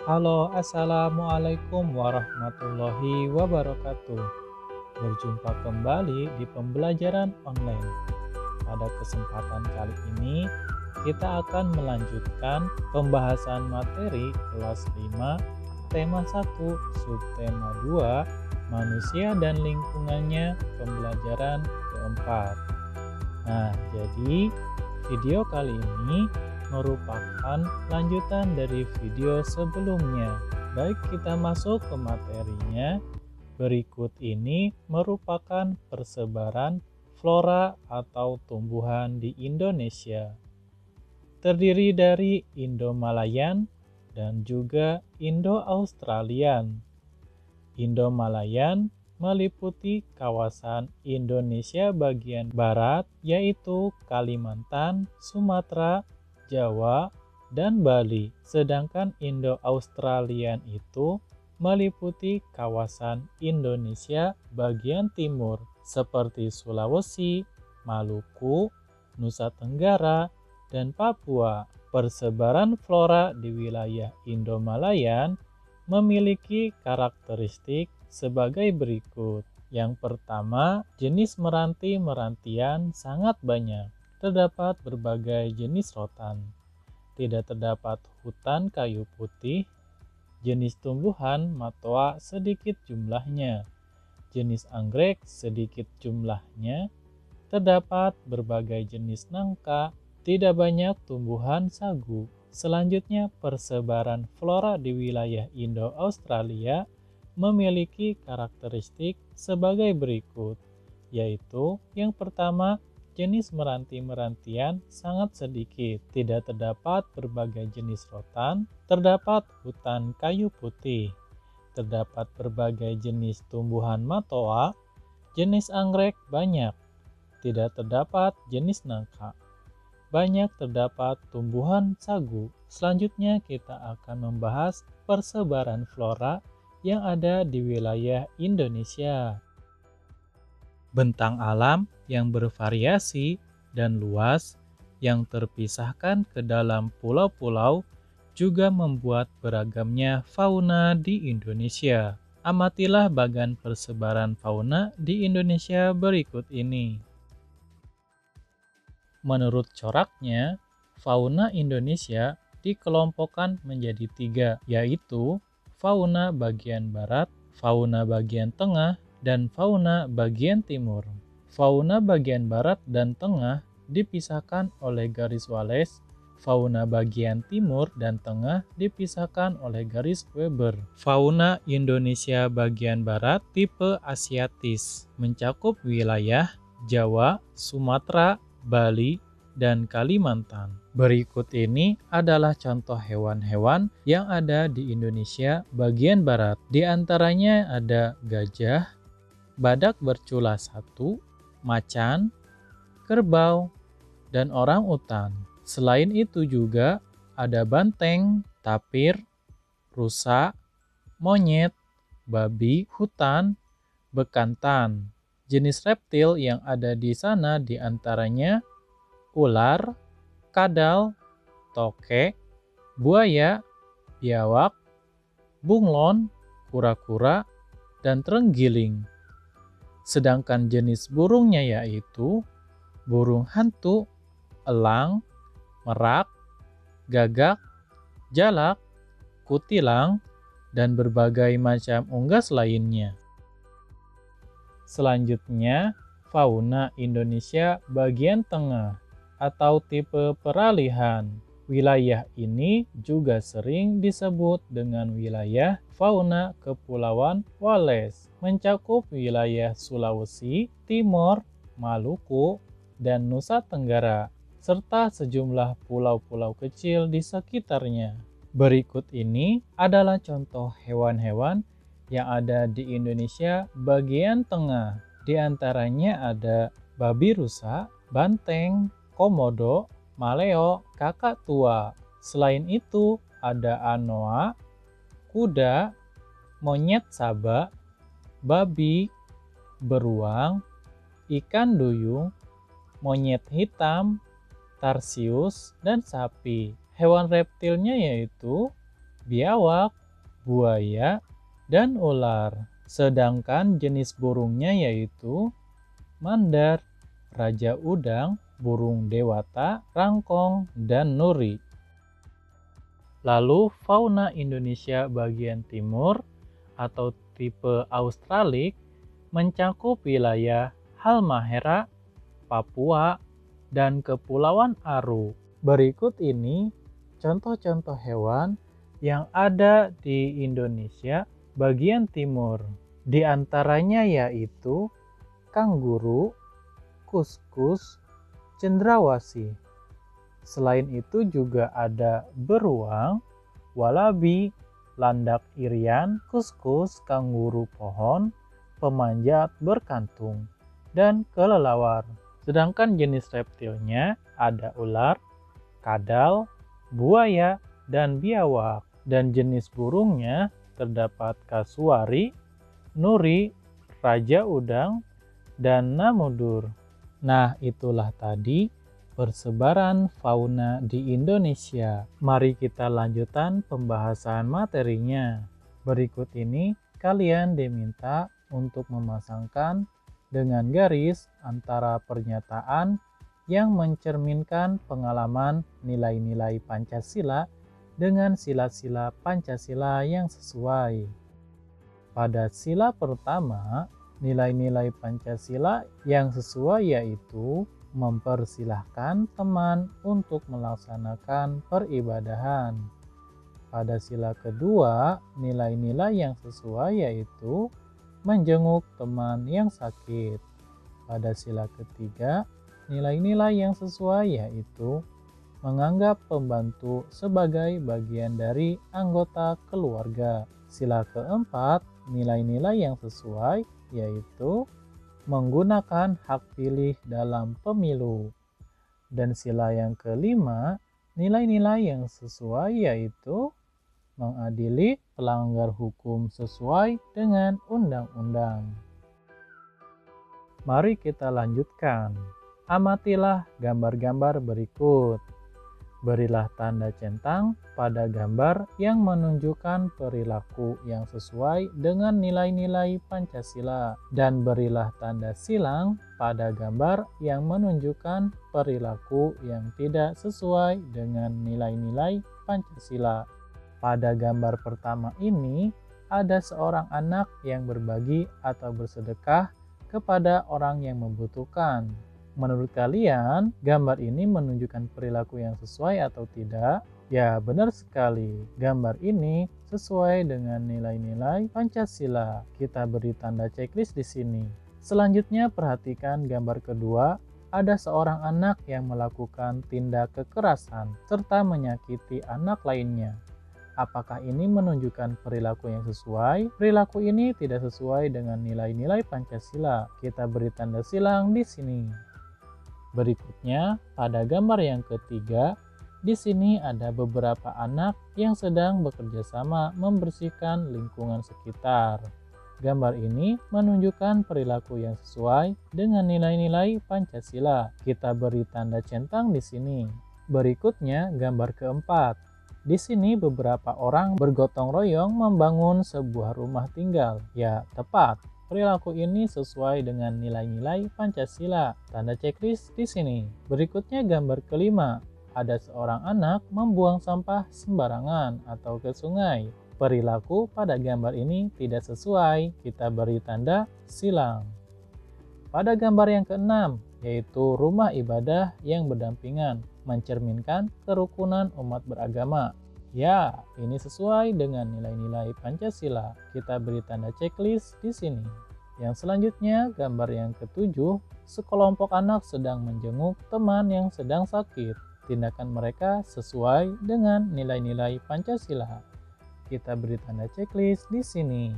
Halo, assalamualaikum warahmatullahi wabarakatuh. Berjumpa kembali di pembelajaran online. Pada kesempatan kali ini, kita akan melanjutkan pembahasan materi kelas 5, tema 1, subtema 2, manusia dan lingkungannya, pembelajaran keempat. Nah, jadi video kali ini merupakan lanjutan dari video sebelumnya. Baik, kita masuk ke materinya. Berikut ini merupakan persebaran flora atau tumbuhan di Indonesia. Terdiri dari Indo-Malayan dan juga Indo-Australian. Indo-Malayan meliputi kawasan Indonesia bagian barat, yaitu Kalimantan, Sumatera, Jawa, dan Bali. Sedangkan Indo-Australian itu meliputi kawasan Indonesia bagian timur, seperti Sulawesi, Maluku, Nusa Tenggara, dan Papua. Persebaran flora di wilayah Indo-Malayan memiliki karakteristik sebagai berikut. Yang pertama, jenis meranti-merantian sangat banyak. Terdapat berbagai jenis rotan. Tidak terdapat hutan kayu putih. Jenis tumbuhan matoa sedikit jumlahnya. Jenis anggrek sedikit jumlahnya. Terdapat berbagai jenis nangka. Tidak banyak tumbuhan sagu. Selanjutnya, persebaran flora di wilayah Indo-Australia memiliki karakteristik sebagai berikut, yaitu yang pertama, jenis meranti-merantian sangat sedikit, tidak terdapat berbagai jenis rotan, terdapat hutan kayu putih, terdapat berbagai jenis tumbuhan matoa, jenis anggrek banyak, tidak terdapat jenis nangka. Banyak terdapat tumbuhan sagu. Selanjutnya kita akan membahas persebaran flora yang ada di wilayah Indonesia. Bentang alam yang bervariasi dan luas yang terpisahkan ke dalam pulau-pulau juga membuat beragamnya fauna di Indonesia. Amatilah bagan persebaran fauna di Indonesia berikut ini. Menurut coraknya, fauna Indonesia dikelompokkan menjadi 3, yaitu fauna bagian barat, fauna bagian tengah, dan fauna bagian timur. Fauna bagian barat dan tengah dipisahkan oleh garis Wallace, fauna bagian timur dan tengah dipisahkan oleh garis Weber. Fauna Indonesia bagian barat tipe Asiatis, mencakup wilayah Jawa, Sumatera, Bali, dan Kalimantan. Berikut ini adalah contoh hewan-hewan yang ada di Indonesia bagian barat. Di antaranya ada gajah, badak bercula 1, macan, kerbau, dan orang utan. Selain itu juga ada banteng, tapir, rusa, monyet, babi hutan, bekantan. Jenis reptil yang ada di sana diantaranya ular, kadal, tokek, buaya, biawak, bunglon, kura-kura, dan terenggiling. Sedangkan jenis burungnya yaitu burung hantu, elang, merak, gagak, jalak, kutilang, dan berbagai macam unggas lainnya. Selanjutnya, fauna Indonesia bagian tengah atau tipe peralihan. Wilayah ini juga sering disebut dengan wilayah fauna Kepulauan Wallace, mencakup wilayah Sulawesi, Timor, Maluku, dan Nusa Tenggara, serta sejumlah pulau-pulau kecil di sekitarnya. Berikut ini adalah contoh hewan-hewan yang ada di Indonesia bagian tengah. Di antaranya ada babi rusa, banteng, komodo, maleo, kakak tua. Selain itu ada anoa, kuda, monyet saba, babi, beruang, ikan duyung, monyet hitam, tarsius, dan sapi. Hewan reptilnya yaitu biawak, buaya, dan ular. Sedangkan jenis burungnya yaitu mandar, raja udang, burung dewata, rangkong, dan nuri. Lalu fauna Indonesia bagian timur atau tipe Australik mencakup wilayah Halmahera, Papua, dan Kepulauan Aru. Berikut ini contoh-contoh hewan yang ada di Indonesia bagian timur. Di antaranya yaitu kanguru, kuskus, cendrawasih. Selain itu juga ada beruang, walabi, landak irian, kuskus, kanguru pohon, pemanjat berkantung, dan kelelawar. Sedangkan jenis reptilnya ada ular, kadal, buaya, dan biawak. Dan jenis burungnya terdapat kasuari, nuri, raja udang, dan namudur. Nah, itulah tadi persebaran fauna di Indonesia. Mari kita lanjutkan pembahasan materinya. Berikut ini kalian diminta untuk memasangkan dengan garis antara pernyataan yang mencerminkan pengalaman nilai-nilai Pancasila dengan sila-sila Pancasila yang sesuai. Pada sila pertama, nilai-nilai Pancasila yang sesuai yaitu mempersilahkan teman untuk melaksanakan peribadahan. Pada sila kedua, nilai-nilai yang sesuai yaitu menjenguk teman yang sakit. Pada sila ketiga, nilai-nilai yang sesuai yaitu menganggap pembantu sebagai bagian dari anggota keluarga. Sila keempat, nilai-nilai yang sesuai yaitu menggunakan hak pilih dalam pemilu. Dan sila yang kelima, nilai-nilai yang sesuai yaitu mengadili pelanggar hukum sesuai dengan undang-undang. Mari kita lanjutkan. Amatilah gambar-gambar berikut. Berilah tanda centang pada gambar yang menunjukkan perilaku yang sesuai dengan nilai-nilai Pancasila dan berilah tanda silang pada gambar yang menunjukkan perilaku yang tidak sesuai dengan nilai-nilai Pancasila. Pada gambar pertama ini ada seorang anak yang berbagi atau bersedekah kepada orang yang membutuhkan. Menurut kalian, gambar ini menunjukkan perilaku yang sesuai atau tidak? Ya, benar sekali. Gambar ini sesuai dengan nilai-nilai Pancasila. Kita beri tanda checklist di sini. Selanjutnya, perhatikan gambar kedua. Ada seorang anak yang melakukan tindak kekerasan serta menyakiti anak lainnya. Apakah ini menunjukkan perilaku yang sesuai? Perilaku ini tidak sesuai dengan nilai-nilai Pancasila. Kita beri tanda silang di sini. Berikutnya, pada gambar yang ketiga, di sini ada beberapa anak yang sedang bekerja sama membersihkan lingkungan sekitar. Gambar ini menunjukkan perilaku yang sesuai dengan nilai-nilai Pancasila. Kita beri tanda centang di sini. Berikutnya, gambar keempat. Di sini beberapa orang bergotong royong membangun sebuah rumah tinggal. Ya, tepat. Perilaku ini sesuai dengan nilai-nilai Pancasila. Tanda checklist di sini. Berikutnya gambar kelima. Ada seorang anak membuang sampah sembarangan atau ke sungai. Perilaku pada gambar ini tidak sesuai. Kita beri tanda silang. Pada gambar yang keenam, yaitu rumah ibadah yang berdampingan, mencerminkan kerukunan umat beragama. Ya, ini sesuai dengan nilai-nilai Pancasila. Kita beri tanda checklist di sini. Yang selanjutnya, gambar yang ketujuh, sekelompok anak sedang menjenguk teman yang sedang sakit. Tindakan mereka sesuai dengan nilai-nilai Pancasila. Kita beri tanda checklist di sini.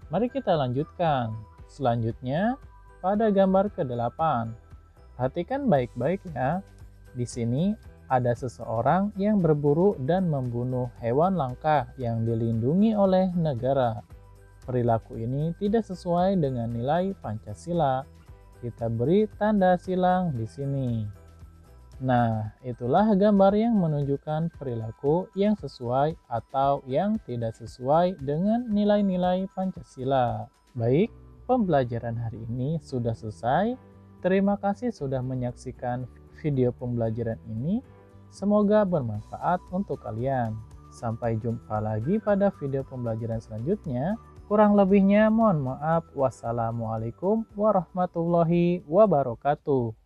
Mari kita lanjutkan. Selanjutnya, pada gambar ke-8. Perhatikan baik-baik ya. Di sini ada seseorang yang berburu dan membunuh hewan langka yang dilindungi oleh negara. Perilaku ini tidak sesuai dengan nilai Pancasila. Kita beri tanda silang di sini. Nah, itulah gambar yang menunjukkan perilaku yang sesuai atau yang tidak sesuai dengan nilai-nilai Pancasila. Baik, pembelajaran hari ini sudah selesai. Terima kasih sudah menyaksikan video pembelajaran ini. Semoga bermanfaat untuk kalian. Sampai jumpa lagi pada video pembelajaran selanjutnya. Kurang lebihnya mohon maaf. Wassalamualaikum warahmatullahi wabarakatuh.